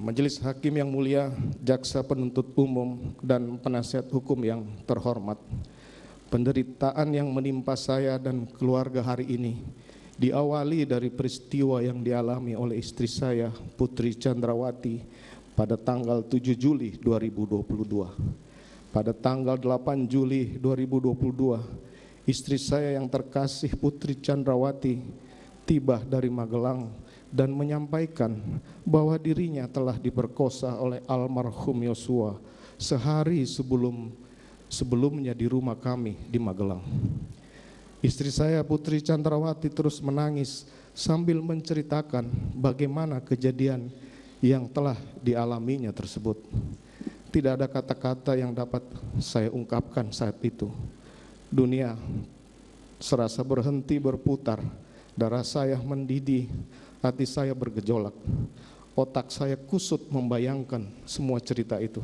Majelis Hakim yang mulia, Jaksa Penuntut Umum, dan penasihat hukum yang terhormat, penderitaan yang menimpa saya dan keluarga hari ini diawali dari peristiwa yang dialami oleh istri saya, Putri Chandrawati, pada tanggal 7 Juli 2022. Pada tanggal 8 Juli 2022, istri saya yang terkasih Putri Chandrawati tiba dari Magelang dan menyampaikan bahwa dirinya telah diperkosa oleh almarhum Yosua sehari sebelumnya di rumah kami di Magelang. Istri saya Putri Chandrawati terus menangis sambil menceritakan bagaimana kejadian yang telah dialaminya tersebut. Tidak ada kata-kata yang dapat saya ungkapkan saat itu. Dunia serasa berhenti berputar, darah saya mendidih, hati saya bergejolak, otak saya kusut membayangkan semua cerita itu.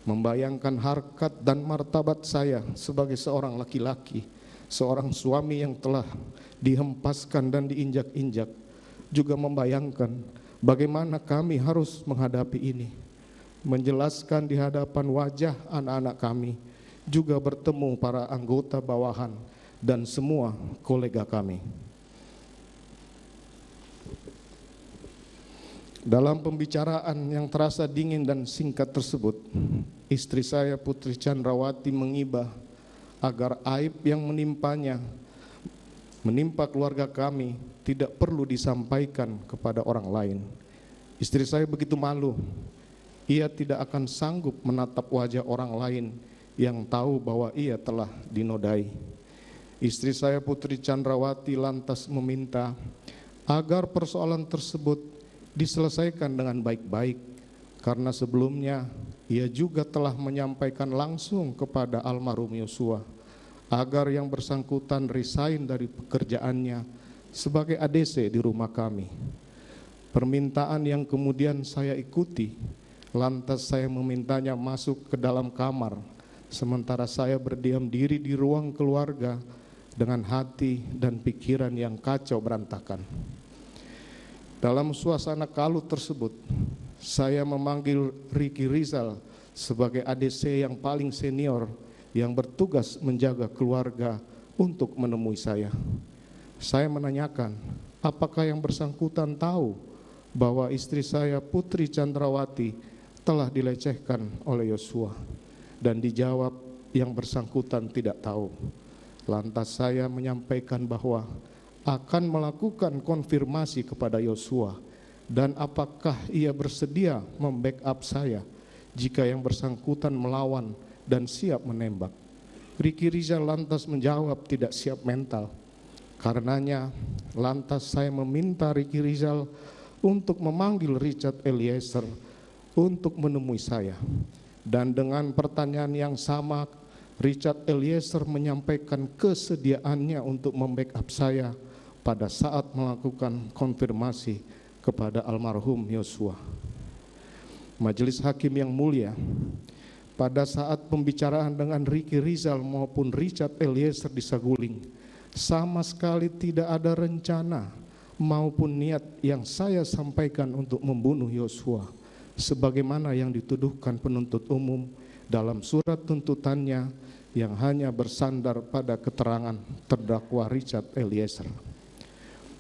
Membayangkan harkat dan martabat saya sebagai seorang laki-laki, seorang suami yang telah dihempaskan dan diinjak-injak. Juga membayangkan bagaimana kami harus menghadapi ini, menjelaskan di hadapan wajah anak-anak kami, juga bertemu para anggota bawahan dan semua kolega kami. Dalam pembicaraan yang terasa dingin dan singkat tersebut, istri saya Putri Chandrawati mengibah agar aib yang menimpa keluarga kami tidak perlu disampaikan kepada orang lain. Istri saya begitu malu, ia tidak akan sanggup menatap wajah orang lain yang tahu bahwa ia telah dinodai. Istri saya Putri Chandrawati lantas meminta agar persoalan tersebut diselesaikan dengan baik-baik, karena sebelumnya ia juga telah menyampaikan langsung kepada almarhum Yosua agar yang bersangkutan resign dari pekerjaannya sebagai ADC di rumah kami. Permintaan yang kemudian saya ikuti, lantas saya memintanya masuk ke dalam kamar, sementara saya berdiam diri di ruang keluarga dengan hati dan pikiran yang kacau berantakan. Dalam suasana kalut tersebut, saya memanggil Ricky Rizal sebagai ADC yang paling senior yang bertugas menjaga keluarga untuk menemui saya. Saya menanyakan, apakah yang bersangkutan tahu bahwa istri saya Putri Chandrawati telah dilecehkan oleh Yosua? Dan dijawab yang bersangkutan tidak tahu. Lantas saya menyampaikan bahwa akan melakukan konfirmasi kepada Yosua dan apakah ia bersedia membackup saya jika yang bersangkutan melawan dan siap menembak. Ricky Rizal lantas menjawab tidak siap mental. Karenanya lantas saya meminta Ricky Rizal untuk memanggil Richard Eliezer untuk menemui saya. Dan dengan pertanyaan yang sama, Richard Eliezer menyampaikan kesediaannya untuk membackup saya pada saat melakukan konfirmasi kepada almarhum Yosua. Majelis Hakim yang mulia, pada saat pembicaraan dengan Ricky Rizal maupun Richard Eliezer di Saguling, sama sekali tidak ada rencana maupun niat yang saya sampaikan untuk membunuh Yosua, sebagaimana yang dituduhkan penuntut umum dalam surat tuntutannya yang hanya bersandar pada keterangan terdakwa Richard Eliezer.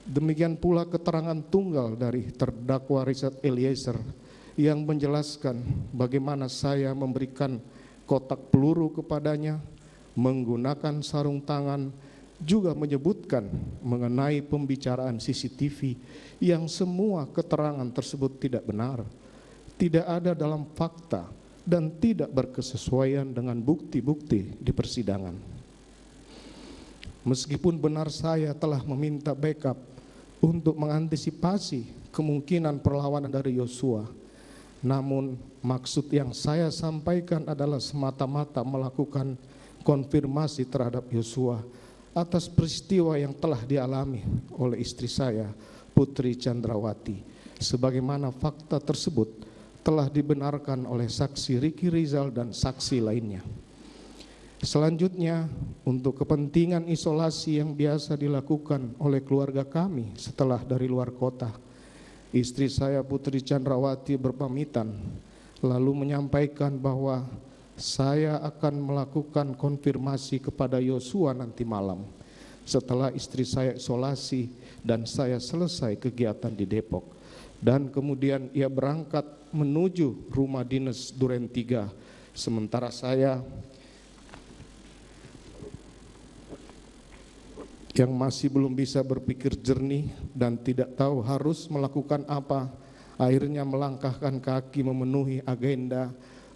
Demikian pula keterangan tunggal dari terdakwa Richard Eliezer yang menjelaskan bagaimana saya memberikan kotak peluru kepadanya, menggunakan sarung tangan, juga menyebutkan mengenai pembicaraan CCTV yang semua keterangan tersebut tidak benar, tidak ada dalam fakta, dan tidak berkesesuaian dengan bukti-bukti di persidangan. Meskipun benar saya telah meminta backup untuk mengantisipasi kemungkinan perlawanan dari Yosua, namun maksud yang saya sampaikan adalah semata-mata melakukan konfirmasi terhadap Yosua atas peristiwa yang telah dialami oleh istri saya, Putri Chandrawati, sebagaimana fakta tersebut telah dibenarkan oleh saksi Ricky Rizal dan saksi lainnya. Selanjutnya, untuk kepentingan isolasi yang biasa dilakukan oleh keluarga kami setelah dari luar kota, Istri saya Putri Chandrawati berpamitan, lalu menyampaikan bahwa saya akan melakukan konfirmasi kepada Yosua nanti malam setelah istri saya isolasi dan saya selesai kegiatan di Depok. Dan kemudian ia berangkat menuju rumah dinas Duren 3, sementara saya yang masih belum bisa berpikir jernih dan tidak tahu harus melakukan apa, akhirnya melangkahkan kaki memenuhi agenda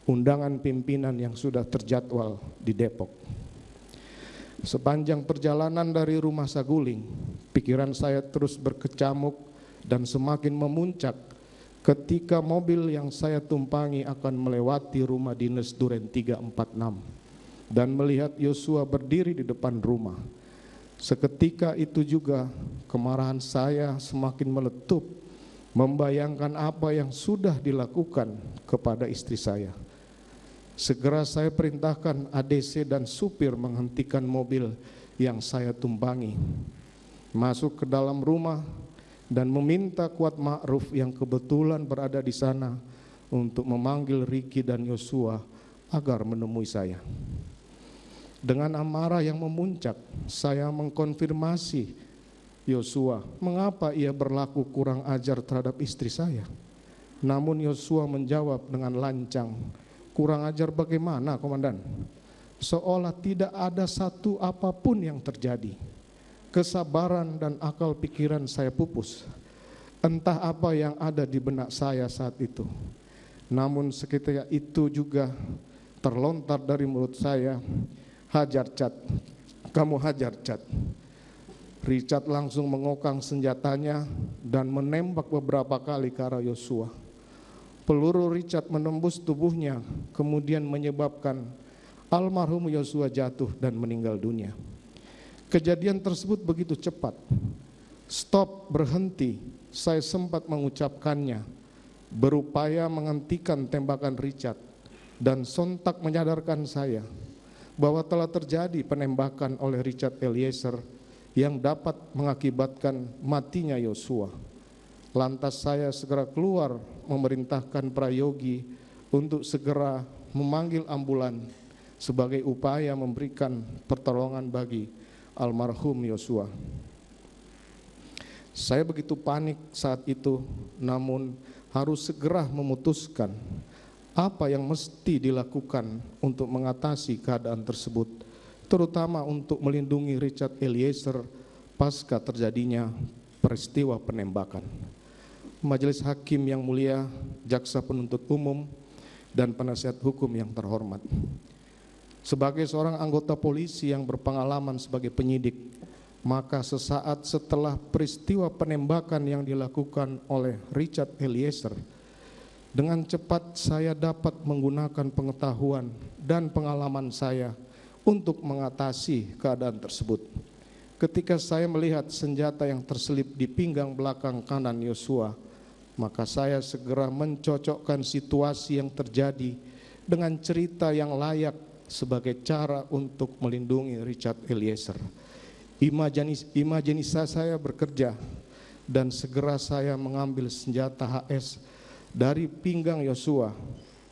undangan pimpinan yang sudah terjadwal di Depok. Sepanjang perjalanan dari rumah Saguling, pikiran saya terus berkecamuk dan semakin memuncak ketika mobil yang saya tumpangi akan melewati rumah dinas Duren 346 dan melihat Yosua berdiri di depan rumah. Seketika itu juga kemarahan saya semakin meletup, membayangkan apa yang sudah dilakukan kepada istri saya. Segera saya perintahkan ADC dan supir menghentikan mobil yang saya tumpangi, masuk ke dalam rumah dan meminta Kuat Ma'ruf yang kebetulan berada di sana untuk memanggil Ricky dan Yosua agar menemui saya. Dengan amarah yang memuncak, saya mengkonfirmasi Yosua mengapa ia berlaku kurang ajar terhadap istri saya. Namun Yosua menjawab dengan lancang, "Kurang ajar bagaimana, Komandan? Seolah tidak ada satu apapun yang terjadi. Kesabaran dan akal pikiran saya pupus. Entah apa yang ada di benak saya saat itu. Namun seketika itu juga terlontar dari mulut saya, 'Hajar Cat, kamu hajar Cat.' Richard langsung mengokang senjatanya dan menembak beberapa kali ke arah Yosua. Peluru Richard menembus tubuhnya, kemudian menyebabkan almarhum Yosua jatuh dan meninggal dunia. Kejadian tersebut begitu cepat. Stop, berhenti, saya sempat mengucapkannya, berupaya menghentikan tembakan Richard, dan sontak menyadarkan saya bahwa telah terjadi penembakan oleh Richard Eliezer yang dapat mengakibatkan matinya Yosua. Lantas saya segera keluar memerintahkan prayogi untuk segera memanggil ambulan sebagai upaya memberikan pertolongan bagi almarhum Yosua. Saya begitu panik saat itu, namun harus segera memutuskan apa yang mesti dilakukan untuk mengatasi keadaan tersebut, terutama untuk melindungi Richard Eliezer pasca terjadinya peristiwa penembakan. Majelis Hakim yang mulia, Jaksa Penuntut Umum, dan penasihat hukum yang terhormat. Sebagai seorang anggota polisi yang berpengalaman sebagai penyidik, maka sesaat setelah peristiwa penembakan yang dilakukan oleh Richard Eliezer, dengan cepat saya dapat menggunakan pengetahuan dan pengalaman saya untuk mengatasi keadaan tersebut. Ketika saya melihat senjata yang terselip di pinggang belakang kanan Yosua, maka saya segera mencocokkan situasi yang terjadi dengan cerita yang layak sebagai cara untuk melindungi Richard Eliezer. Imajinasi saya bekerja dan segera saya mengambil senjata HS dari pinggang Yosua,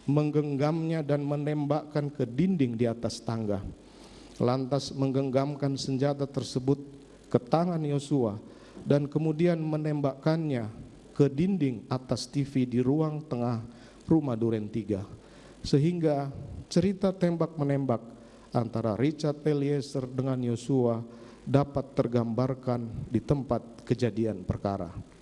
menggenggamnya dan menembakkan ke dinding di atas tangga. Lantas menggenggamkan senjata tersebut ke tangan Yosua dan kemudian menembakkannya ke dinding atas TV di ruang tengah rumah Duren 3, sehingga cerita tembak-menembak antara Richard Eliezer dengan Yosua dapat tergambarkan di tempat kejadian perkara.